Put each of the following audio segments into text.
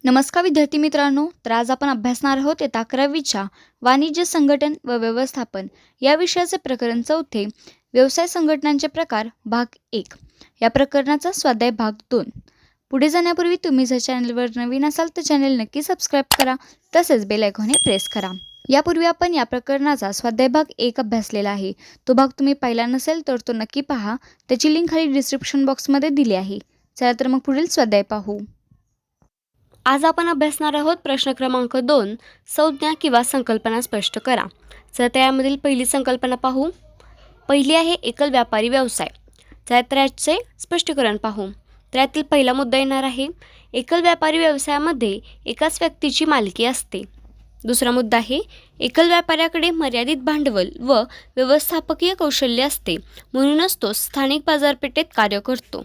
नमस्कार विद्यार्थी मित्रांनो, तर आज आपण अभ्यासणार आहोत इयत्ता 11वीच्या वाणिज्य संघटन व व्यवस्थापन या विषयाचे प्रकरण 4 व्यवसाय संघटनांचे प्रकार भाग 1 या प्रकरणाचा स्वाध्याय भाग 2। पुढे जाण्यापूर्वी तुम्ही जर चॅनलवर नवीन असाल तर चॅनल नक्की सबस्क्राईब करा, तसेच बेल आयकॉन प्रेस करा। यापूर्वी आपण या प्रकरणाचा स्वाध्याय भाग 1 अभ्यासलेला आहे। तो भाग तुम्ही पाहिला नसेल तर तो नक्की पहा, त्याची लिंक खाली डिस्क्रिप्शन बॉक्समध्ये दिली आहे। चला तर मग पुढील स्वाध्याय पाहू। आज आपण अभ्यासणार आहोत प्रश्न क्रमांक 2, संज्ञा किंवा संकल्पना स्पष्ट करा। चला त्यामधील पहिली संकल्पना पाहू। पहिली आहे एकल व्यापारी व्यवसाय। चला त्याचे स्पष्टीकरण पाहू। त्यातील पहिला मुद्दा येणार आहे एकल व्यापारी व्यवसायामध्ये एकाच व्यक्तीची मालकी असते। दुसरा मुद्दा आहे एकल व्यापाऱ्याकडे मर्यादित भांडवल व व्यवस्थापकीय कौशल्य असते, म्हणूनच तो स्थानिक बाजारपेठेत कार्य करतो।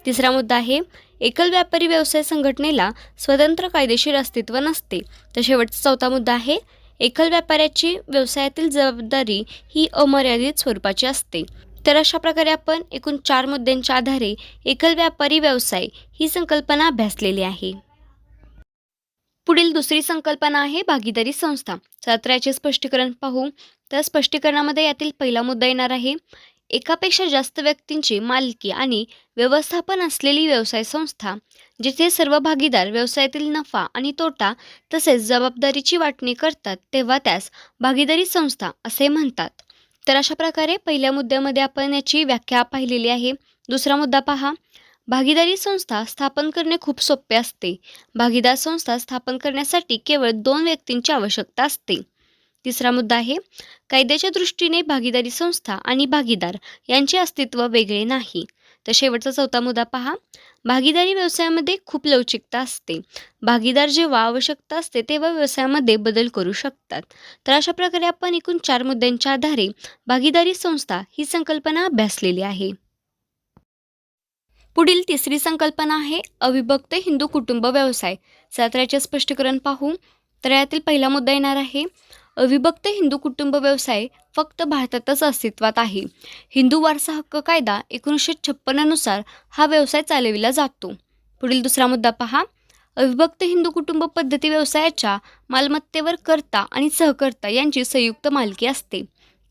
तिसरा मुद्दा आहे एकल व्यापारी व्यवसाय संघटनेला स्वतंत्र कायदेशीर अस्तित्व नसते। तर शेवटचा चौथा मुद्दा आहे एकल व्यापाऱ्याची व्यवसायातील जबाबदारी ही अमर्यादित स्वरूपाची असते। तर अशा प्रकारे आपण एकूण 4 मुद्द्यांच्या आधारे एकल व्यापारी व्यवसाय ही संकल्पना अभ्यासलेली आहे। पुढील दुसरी संकल्पना आहे भागीदारी संस्था। चला याचे स्पष्टीकरण पाहू। तर स्पष्टीकरणामध्ये यातील पहिला मुद्दा येणार आहे एकापेक्षा जास्त व्यक्तींची मालकी आणि व्यवस्थापन असलेली व्यवसाय संस्था, जिथे सर्व भागीदार व्यवसायातील नफा आणि तोटा तसेच जबाबदारीची वाटणी करतात, तेव्हा त्यास भागीदारी संस्था असे म्हणतात। तर अशा प्रकारे पहिल्या मुद्द्यामध्ये आपण याची व्याख्या पाहिलेली आहे। दुसरा मुद्दा पहा, भागीदारी संस्था स्थापन करणे खूप सोपे असते। भागीदार संस्था स्थापन करण्यासाठी केवळ 2 व्यक्तींची आवश्यकता असते। तिसरा मुद्दा आहे कायद्याच्या दृष्टीने भागीदारी संस्था आणि भागीदार यांचे अस्तित्व वेगळे नाही। तर शेवटचा चौथा मुद्दा पहा, भागीदारी व्यवसायामध्ये खूप लवचिकता असते। भागीदार जेव्हा आवश्यकता असते तेव्हा व्यवसायामध्ये बदल करू शकतात। तर अशा प्रकारे आपण एकूण 4 मुद्द्यांच्या आधारे भागीदारी संस्था ही संकल्पना अभ्यासलेली आहे। पुढील तिसरी संकल्पना आहे अविभक्त हिंदू कुटुंब व्यवसाय। याचे स्पष्टीकरण पाहू। तर यातील पहिला मुद्दा येणार आहे अविभक्त हिंदू कुटुंब व्यवसाय फक्त भारतातच अस्तित्वात आहे। हिंदू वारसा हक्क कायदा 1956 नुसार हा व्यवसाय चालविला जातो। पुढील दुसरा मुद्दा पहा, अविभक्त हिंदू कुटुंब पद्धती व्यवसायाच्या मालमत्तेवर कर्ता आणि सहकर्ता यांची संयुक्त मालकी असते।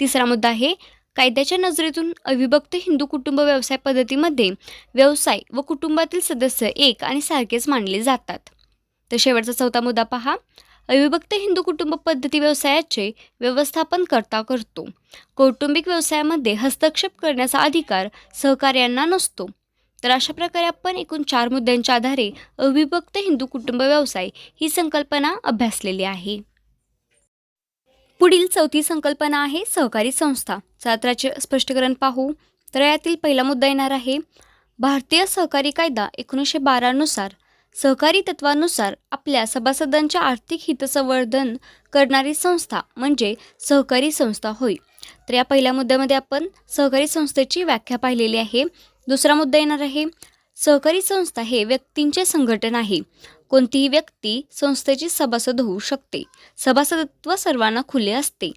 तिसरा मुद्दा आहे कायद्याच्या नजरेतून अविभक्त हिंदू कुटुंब व्यवसाय पद्धतीमध्ये व्यवसाय व कुटुंबातील सदस्य एक आणि सारखेच मानले जातात। तर शेवटचा चौथा मुद्दा पहा, अविभक्त हिंदू कुटुंब पद्धती व्यवसायाचे व्यवस्थापन कर्ता करतो। कौटुंबिक व्यवसायामध्ये हस्तक्षेप करण्याचा अधिकार सहकार्यांना नसतो। तर अशा प्रकारे आपण एकूण 4 मुद्द्यांच्या आधारे अविभक्त हिंदू कुटुंब व्यवसाय ही संकल्पना अभ्यासलेली आहे। पुढील चौथी संकल्पना आहे सहकारी संस्था। याचे स्पष्टीकरण पाहू। तर यातील पहिला मुद्दा येणार आहे भारतीय सहकारी कायदा 1912 नुसार सहकारी तत्वानुसार आपल्या सभासदांच्या आर्थिक हितसंवर्धन करणारी संस्था म्हणजे सहकारी संस्था होय। तर या पहिल्या मुद्द्यामध्ये आपण सहकारी संस्थेची व्याख्या पाहिलेली आहे। दुसरा मुद्दा येणार आहे सहकारी संस्था हे व्यक्तींचे संघटन आहे। कोणतीही व्यक्ती संस्थेची सभासद होऊ शकते। सभासदत्व सर्वांना खुले असते।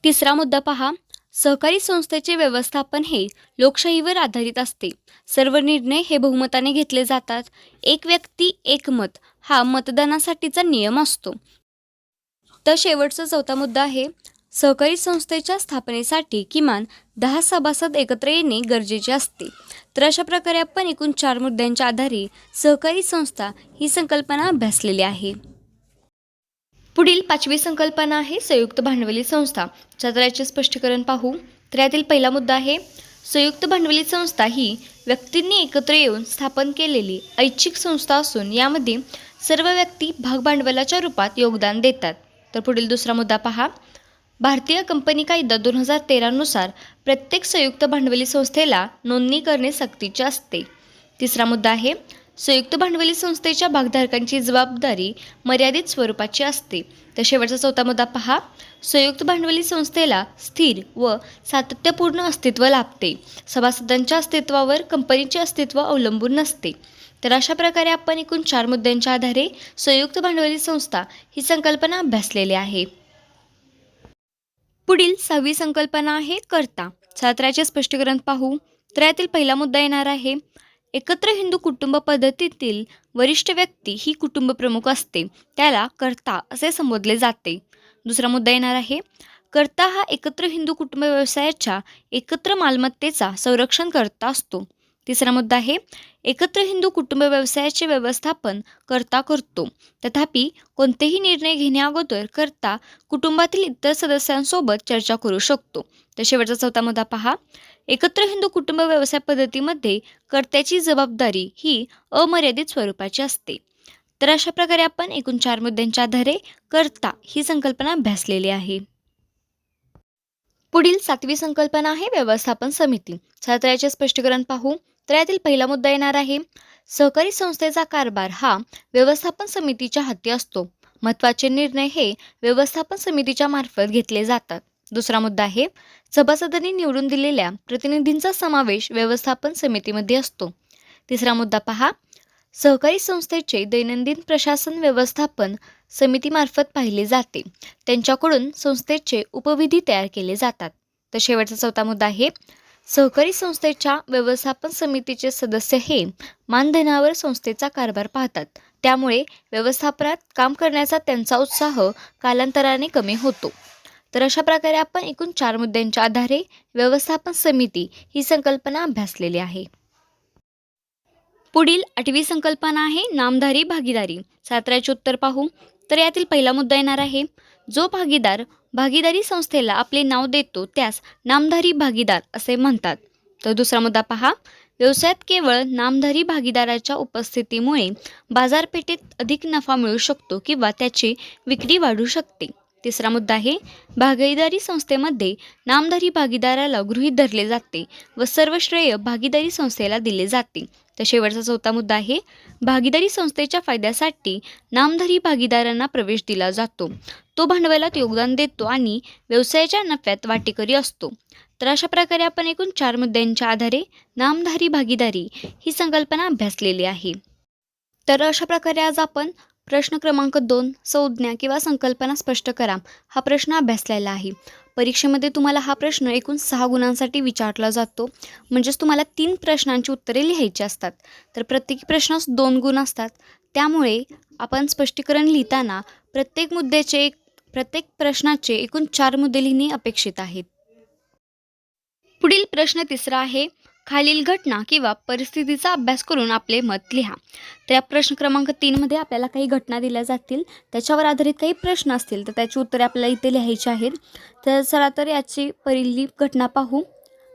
तिसरा मुद्दा पहा, सहकारी संस्थेचे व्यवस्थापन हे लोकशाहीवर आधारित असते। सर्व निर्णय हे बहुमताने घेतले जातात। एक व्यक्ती एक मत हा मतदानासाठीचा नियम असतो। तर शेवटचा चौथा मुद्दा आहे सहकारी संस्थेच्या स्थापनेसाठी किमान 10 सभासद एकत्र येणे गरजेचे असते। तर अशा प्रकारे आपण एकूण 4 मुद्द्यांच्या आधारे सहकारी संस्था ही संकल्पना अभ्यासलेली आहे। पुढील 5वी संकल्पना आहे संयुक्त भांडवली संस्था। याचे स्पष्टीकरण पाहू। तर यातील पहिला मुद्दा आहे संयुक्त भांडवली संस्था ही व्यक्तींनी एकत्र येऊन स्थापन केलेली ऐच्छिक संस्था असून यामध्ये सर्व व्यक्ती भागभांडवलाच्या रूपात योगदान देतात। तर पुढील दुसरा मुद्दा पहा, भारतीय कंपनी कायदा 2013 नुसार प्रत्येक संयुक्त भांडवली संस्थेला नोंदणी करणे सक्तीचे असते। तिसरा मुद्दा आहे संयुक्त भांडवली संस्थेच्या भागधारकांची जबाबदारी मर्यादित स्वरूपाची असते। तर शेवटचा चौथा मुद्दा पहा, संयुक्त भांडवली संस्थेला स्थिर व सातत्यपूर्ण अस्तित्व लाभते। सभासदांच्या अस्तित्वावर कंपनीचे अस्तित्व अवलंबून नसते। तर अशा प्रकारे आपण एकूण 4 मुद्द्यांच्या आधारे संयुक्त भांडवली संस्था ही संकल्पना अभ्यासलेली आहे। पुढील 6वी संकल्पना आहे कर्ता। याचे स्पष्टीकरण पाहू। तर यातील पहिला मुद्दा येणार आहे एकत्र हिंदू कुटुंब पद्धतीतील वरिष्ठ व्यक्ती ही कुटुंब प्रमुख असते, त्याला कर्ता असे संबोधले जाते. दुसरा मुद्दा येणार आहे, कर्ता हा एकत्र हिंदू कुटुंब व्यवसायाच्या एकत्र मालमत्तेचा संरक्षण करता असतो. तिसरा मुद्दा आहे, एकत्र हिंदू कुटुंब व्यवसायाचे व्यवस्थापन कर्ता करतो. तथापि कोणतेही निर्णय घेण्याअगोदर कर्ता कुटुंबातील इतर सदस्यांसोबत चर्चा करू शकतो. तर शेवटचा चौथा मुद्दा पहा, एकत्र हिंदू कुटुंब व्यवसाय पद्धतीमध्ये कर्त्याची जबाबदारी ही अमर्यादित स्वरूपाची असते. तर अशा प्रकारे आपण एकूण 4 मुद्द्यांच्या आधारे कर्ता ही संकल्पना अभ्यासलेली आहे. पुढील 7वी संकल्पना आहे व्यवस्थापन समिती. चला याचे स्पष्टीकरण पाहू. तर यातील पहिला मुद्दा येणार आहे, सहकारी संस्थेचा कारभार हा व्यवस्थापन समितीच्या हाती असतो. महत्त्वाचे निर्णय हे व्यवस्थापन समितीच्या मार्फत घेतले जातात. दुसरा मुद्दा आहे, सभासदांनी निवडून दिलेल्या प्रतिनिधींचा समावेश व्यवस्थापन समितीमध्ये असतो. तिसरा मुद्दा पहा, सहकारी संस्थेचे दैनंदिन प्रशासन व्यवस्थापन समितीमार्फत पाहिले जाते. त्यांच्याकडून संस्थेचे उपविधी तयार केले जातात. तर शेवटचा चौथा मुद्दा आहे, सहकारी संस्थेच्या व्यवस्थापन समितीचे सदस्य हे मानधनावर संस्थेचा कारभार पाहतात. त्यामुळे व्यवस्थापनात काम करण्याचा त्यांचा उत्साह कालांतराने कमी होतो. तर अशा प्रकारे आपण एकूण 4 मुद्द्यांच्या आधारे व्यवस्थापन समिती ही संकल्पना अभ्यासलेली आहे. पुढील 8वी संकल्पना आहे नामधारी भागीदारी. 7चे उत्तर पाहू. तर यातील पहिला मुद्दा येणार आहे, जो भागीदार भागीदारी संस्थेला आपले नाव देतो त्यास नामधारी भागीदार असे म्हणतात. तर दुसरा मुद्दा पहा, व्यवसायात केवळ नामधारी भागीदाराच्या उपस्थितीमुळे बाजारपेठेत अधिक नफा मिळू शकतो किंवा त्याची विक्री वाढू शकते. तिसरा मुद्दा आहे, भागीदारी संस्थेमध्ये नामधारी भागीदाराला गृहीत धरले जाते व सर्व श्रेय भागीदारी संस्थेला दिले जाते. तर शेवटचा चौथा मुद्दा आहे, भागीदारी संस्थेच्या फायद्यासाठी नामधारी भागीदारांना प्रवेश दिला जातो. तो भांडवलात योगदान देतो आणि व्यवसायाच्या नफ्यात वाटेकरी असतो. तर अशा प्रकारे आपण एकूण 4 मुद्द्यांच्या आधारे नामधारी भागीदारी ही संकल्पना अभ्यासलेली आहे. तर अशा प्रकारे आज आपण प्रश्न क्रमांक 2 संज्ञा किंवा संकल्पना स्पष्ट करा हा प्रश्न अभ्यासलेला आहे. परीक्षेमध्ये तुम्हाला हा प्रश्न एकूण 6 गुणांसाठी विचारला जातो. म्हणजेच तुम्हाला 3 प्रश्नांची उत्तरे लिहायची असतात. तर प्रत्येक प्रश्नास 2 गुण असतात. त्यामुळे आपण स्पष्टीकरण लिहिताना प्रत्येक प्रश्नाचे एकूण 4 मुद्दे लिहिणे अपेक्षित आहेत. पुढील प्रश्न तिसरा आहे, खालील घटना किंवा परिस्थितीचा अभ्यास करून आपले मत लिहा. तर या प्रश्न क्रमांक 3 मध्ये आपल्याला काही घटना दिल्या जातील, त्याच्यावर आधारित काही प्रश्न असतील, तर त्याची उत्तरे आपल्याला इथे लिहायची आहेत. तर चला तर याची पहिली घटना पाहू.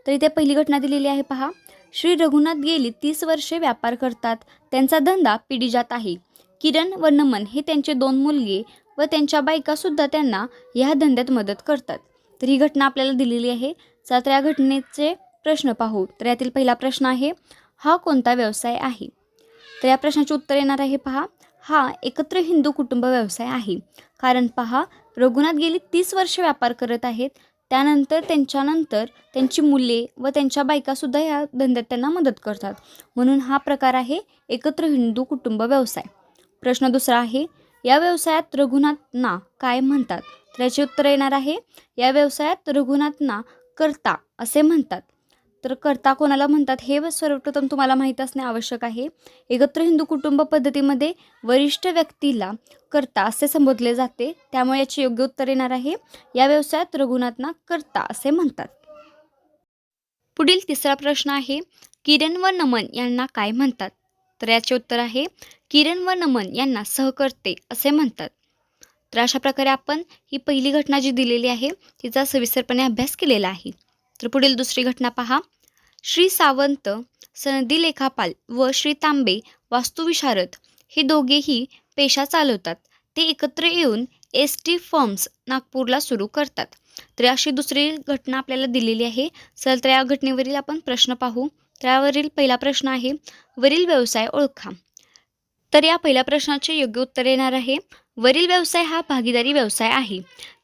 तर इथे पहिली घटना दिलेली आहे पहा, श्री रघुनाथ गेली 30 वर्षे व्यापार करतात. त्यांचा धंदा पिढीजात आहे. किरण व नमन हे त्यांचे 2 मुलगे व त्यांच्या बायकासुद्धा त्यांना ह्या धंद्यात मदत करतात. तर ही घटना आपल्याला दिलेली आहे. चला तर या घटनेचे प्रश्न पाहू. तर यातील पहिला प्रश्न आहे, हा कोणता व्यवसाय आहे? तर या प्रश्नाचे उत्तर येणार आहे पहा, हा एकत्र हिंदू कुटुंब व्यवसाय आहे. कारण पहा, रघुनाथ गेली 30 वर्ष व्यापार करत आहेत. त्यांच्यानंतर त्यांची मुले व त्यांच्या बायकासुद्धा या धंद्यात त्यांना मदत करतात. म्हणून हा प्रकार आहे एकत्र हिंदू कुटुंब व्यवसाय. प्रश्न दुसरा आहे, या व्यवसायात रघुनाथना काय म्हणतात? तर याचे उत्तर येणार आहे, या व्यवसायात रघुनाथना कर्ता असे म्हणतात. तर कर्ता कोणाला म्हणतात हे सर्वप्रथम तुम्हाला माहीत असणे आवश्यक आहे. एकत्र हिंदू कुटुंब पद्धतीमध्ये वरिष्ठ व्यक्तीला कर्ता असे संबोधले जाते. त्यामुळे याचे योग्य उत्तर येणार आहे, या व्यवसायात रघुनाथना कर्ता असे म्हणतात. पुढील तिसरा प्रश्न आहे, किरण व नमन यांना काय म्हणतात? तर याचे उत्तर आहे, किरण व नमन यांना सहकर्ते असे म्हणतात. तर अशा प्रकारे आपण ही पहिली घटना जी दिलेली आहे तिचा सविस्तरपणे अभ्यास केलेला आहे. तर पुढील दुसरी घटना पहा, श्री सावंत सनदी लेखापाल व श्री तांबे वास्तुविशारद हे दोघेही पेशा चालवतात. ते एकत्र येऊन ST फर्म्स नागपूरला सुरू करतात. तर अशी दुसरी घटना आपल्याला दिलेली आहे. चल तर या घटनेवरील आपण प्रश्न पाहू. त्यावरील पहिला प्रश्न आहे, वरील व्यवसाय ओळखा. तर या पहिल्या प्रश्नाचे योग्य उत्तर येणार आहे, वरील व्यवसाय हा भागीदारी व्यवसाय आहे.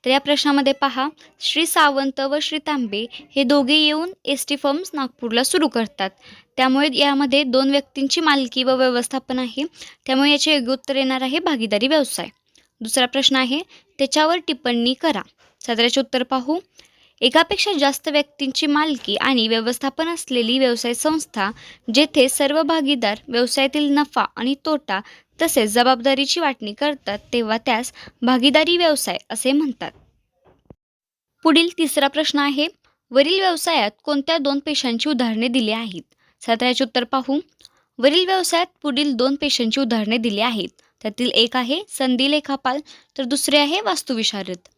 तर या प्रश्नामध्ये पहा, श्री सावंत व श्री तांबे हे दोघे येऊन ST फर्म्स नागपूरला सुरू करतात. त्यामुळे यामध्ये 2 व्यक्तींची मालकी व व्यवस्थापन आहे. त्यामुळे याचे योग्य उत्तर येणार आहे भागीदारी व्यवसाय. दुसरा प्रश्न आहे, त्याच्यावर टिप्पणी करा. सदराचे उत्तर पाहू, एकापेक्षा जास्त व्यक्तींची मालकी आणि व्यवस्थापन असलेली व्यवसाय संस्था, जेथे सर्व भागीदार व्यवसायातील नफा आणि तोटा तसेच जबाबदारीची वाटणी करतात, तेव्हा त्यास भागीदारी व्यवसाय असे म्हणतात. पुढील तिसरा प्रश्न आहे, वरील व्यवसायात कोणत्या 2 पेशांची उदाहरणे दिली आहेत? चला याचे उत्तर पाहू. वरील व्यवसायात पुढील 2 पेशांची उदाहरणे दिली आहेत. त्यातील एक आहे संधी लेखापाल, तर दुसरे आहे वास्तुविशारद.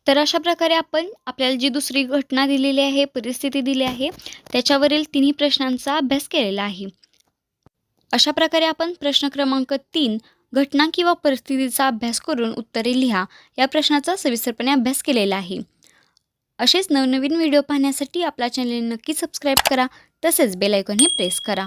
तर अशा प्रकारे आपण आपल्याला जी दुसरी घटना दिलेली आहे, परिस्थिती दिली आहे, त्याच्यावरील तिन्ही प्रश्नांचा अभ्यास केलेला आहे. अशा प्रकारे आपण प्रश्न क्रमांक 3 घटना किंवा परिस्थितीचा अभ्यास करून उत्तरे लिहा या प्रश्नाचा सविस्तरपणे अभ्यास केलेला आहे. असेच नवनवीन व्हिडिओ पाहण्यासाठी आपला चॅनल नक्की सबस्क्राईब करा, तसेच बेल आयकॉनही प्रेस करा.